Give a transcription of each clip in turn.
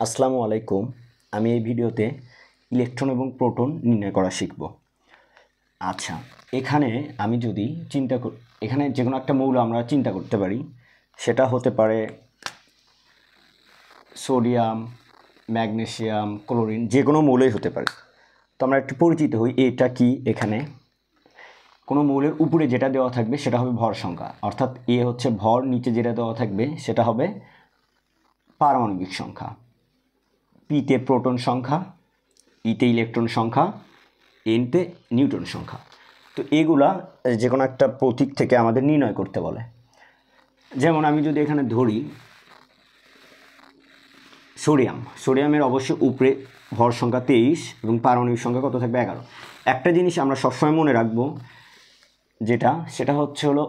আসসালামু আলাইকুম। আমি এই ভিডিওতে ইলেকট্রন এবং প্রোটন নির্ণয় করা শিখব। আচ্ছা, এখানে আমি যদি এখানে যে কোনো একটা মৌল আমরা চিন্তা করতে পারি, সেটা হতে পারে সোডিয়াম, ম্যাগনেসিয়াম, ক্লোরিন, যে কোনো মৌলই হতে পারে। তো আমরা একটু পরিচিত হই, এটা কি। এখানে কোনো মৌলের উপরে যেটা দেওয়া থাকবে সেটা হবে ভর সংখ্যা, অর্থাৎ এ হচ্ছে ভর, নিচে যেটা দেওয়া থাকবে সেটা হবে পারমাণবিক সংখ্যা। পিতে প্রোটন সংখ্যা, ইতে ইলেকট্রন সংখ্যা, এনতে নিউটন সংখ্যা। তো এগুলা যে কোনো একটা প্রতীক থেকে আমাদের নির্ণয় করতে বলে। যেমন আমি যদি এখানে ধরি সোডিয়ামের অবশ্যই উপরে ভর সংখ্যা 23 এবং পারমাণবিক সংখ্যা কত থাকবে 11। একটা জিনিস আমরা সবসময় মনে রাখবো, সেটা হলো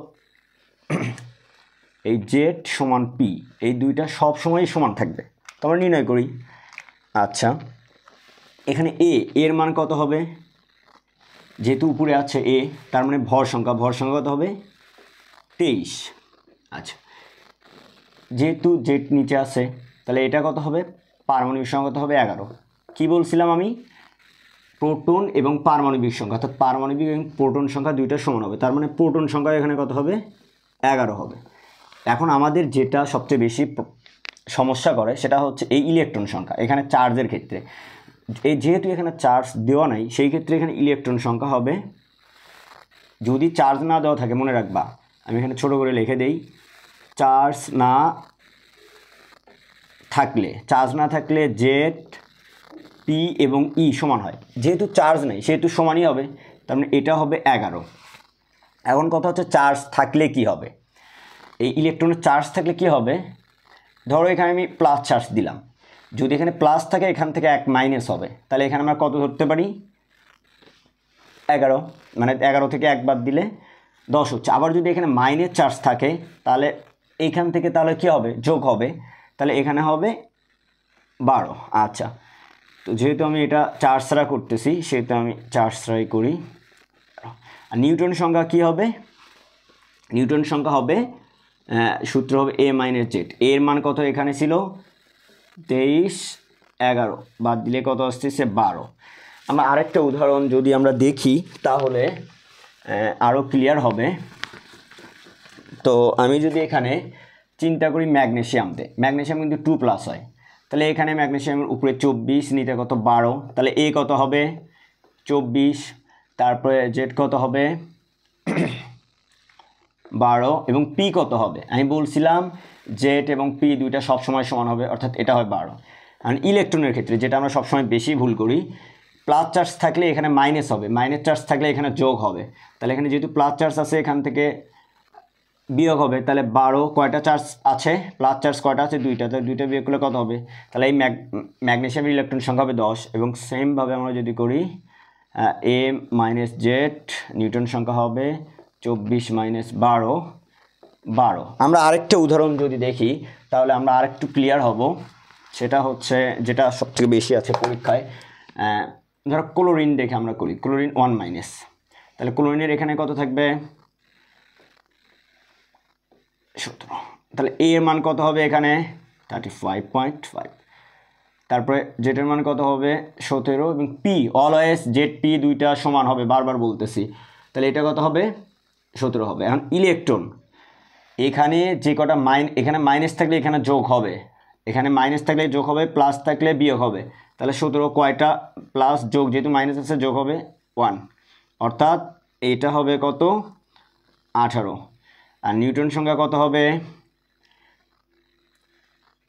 এই জেড সমান পি, এই দুইটা সবসময়ই সমান থাকবে। তো আমরা নির্ণয় করি। আচ্ছা, এখানে এর মান কত হবে? যেহেতু উপরে আছে এ, তার মানে ভর সংখ্যা কত হবে? 23। আচ্ছা, যেহেতু জেড নিচে আছে, তাহলে এটা কত হবে? পারমাণবিক সংখ্যা কত হবে? 11। কি বলছিলাম আমি? প্রোটন এবং পারমাণবিক সংখ্যা, অর্থাৎ পারমাণবিক এবং প্রোটন সংখ্যা দুইটা সমান হবে, তার মানে প্রোটন সংখ্যা এখানে কত হবে? 11 হবে। এখন আমাদের যেটা সবচেয়ে বেশি সমস্যা করে সেটা হচ্ছে এই ইলেকট্রন সংখ্যা। এখানে চার্জের ক্ষেত্রে যেহেতু এখানে চার্জ দেওয়া নাই, সেই ক্ষেত্রে এখানে ইলেকট্রন সংখ্যা হবে, যদি চার্জ না দেওয়া থাকে, মনে রাখবা আমি এখানে ছোট করে লিখে দেই, চার্জ না থাকলে জেড পি এবং ই সমান হয়। যেহেতু চার্জ নেই সেহেতু সমানই হবে, তার মানে এটা হবে 11। এখন কথা হচ্ছে চার্জ থাকলে কি হবে? এই ইলেকট্রনের চার্জ থাকলে কি হবে? ধরো এখানে আমি প্লাস চার্জ দিলাম, যদি এখানে প্লাস থাকে এখান থেকে 1 মাইনাস হবে, তাহলে এখানে আমরা কত ধরতে পারি? 11, মানে 11 থেকে 1 বাদ দিলে 10 হচ্ছে। আবার যদি এখানে মাইনাস চার্জ থাকে তাহলে এখান থেকে তাহলে কি হবে? যোগ হবে, তাহলে এখানে হবে 12। আচ্ছা, তো যেহেতু আমি এটা চার্জ ছাড়া করতেছি সেহেতু আমি চার্জ ছাড়াই করি। আর নিউটন সংখ্যা কি হবে? নিউটন সংখ্যা হবে, সূত্র হবে এ মাইনাস জেড। এর মান কত এখানে ছিল? 23, 11 বাদ দিলে কত আসতেছে? 12। আমরা আরেকটা উদাহরণ যদি আমরা দেখি তাহলে আরও ক্লিয়ার হবে। তো আমি যদি এখানে চিন্তা করি ম্যাগনেসিয়াম কিন্তু 2+ হয়, তাহলে এখানে ম্যাগনেসিয়ামের উপরে 24, নিতে কত? 12, তাহলে এ কত হবে? 24, তারপরে জেড কত হবে? 12, এবং পি কত হবে? আমি বলছিলাম জেড এবং পি দুইটা সবসময় সমান হবে, অর্থাৎ এটা হয় 12। আর ইলেকট্রনের ক্ষেত্রে যেটা আমরা সবসময় বেশি ভুল করি, প্লাস চার্জ থাকলে এখানে মাইনাস হবে, মাইনাস চার্জ থাকলে এখানে যোগ হবে। তাহলে এখানে যেহেতু প্লাস চার্জ আছে এখান থেকে বিয়োগ হবে, তাহলে 12 কয়টা চার্জ আছে? প্লাস চার্জ কয়টা আছে? 2টা, তাহলে 2টা বিয়োগ করলে কত হবে? তাহলে এই ম্যাগনেসিয়ামের ইলেকট্রন সংখ্যা হবে 10। এবং সেমভাবে আমরা যদি করি এ মাইনাস জেড, নিউটন সংখ্যা হবে 24 মাইনাস 12। আমরা আরেকটা উদাহরণ যদি দেখি তাহলে আমরা আরেকটু ক্লিয়ার হব। সেটা হচ্ছে যেটা সবথেকে বেশি আছে পরীক্ষায়, ধরো ক্লোরিন দেখে আমরা করি, ক্লোরিন 1-, তাহলে ক্লোরিনের এখানে কত থাকবে? 17। তাহলে এ এর মান কত হবে এখানে? 35.5। তারপরে জেডের মান কত হবে? 17। এবং পি, অলওয়েজ জেড পি দুইটা সমান হবে, বারবার বলতেছি, তাহলে এটা কত হবে? 17 হবে। এখন ইলেকট্রন, এখানে যে কটা এখানে মাইনাস থাকলে এখানে যোগ হবে, এখানে মাইনাস থাকলে যোগ হবে, প্লাস থাকলে বিয়োগ হবে। তাহলে 17 কয়টা প্লাস যোগ, যেহেতু মাইনাস আছে যোগ হবে 1, অর্থাৎ এটা হবে কত? 18। আর নিউটন সংখ্যা কত হবে?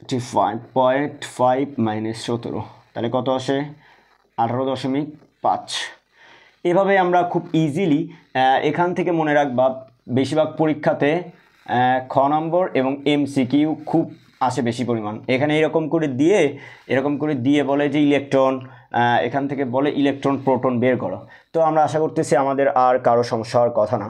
5.5 মাইনাস 17, তাহলে কত আসে? 18.5। এভাবে আমরা খুব ইজিলি এখান থেকে মনে রাখবা। বেশিরভাগ পরীক্ষাতে খ নম্বর এবং MCQ খুব আসে বেশি পরিমাণ। এখানে এরকম করে দিয়ে বলে যে ইলেকট্রন, এখান থেকে বলে ইলেকট্রন প্রোটন বের করো। তো আমরা আশা করতেছি আমাদের আর কারো সমস্যা হওয়ার কথা না।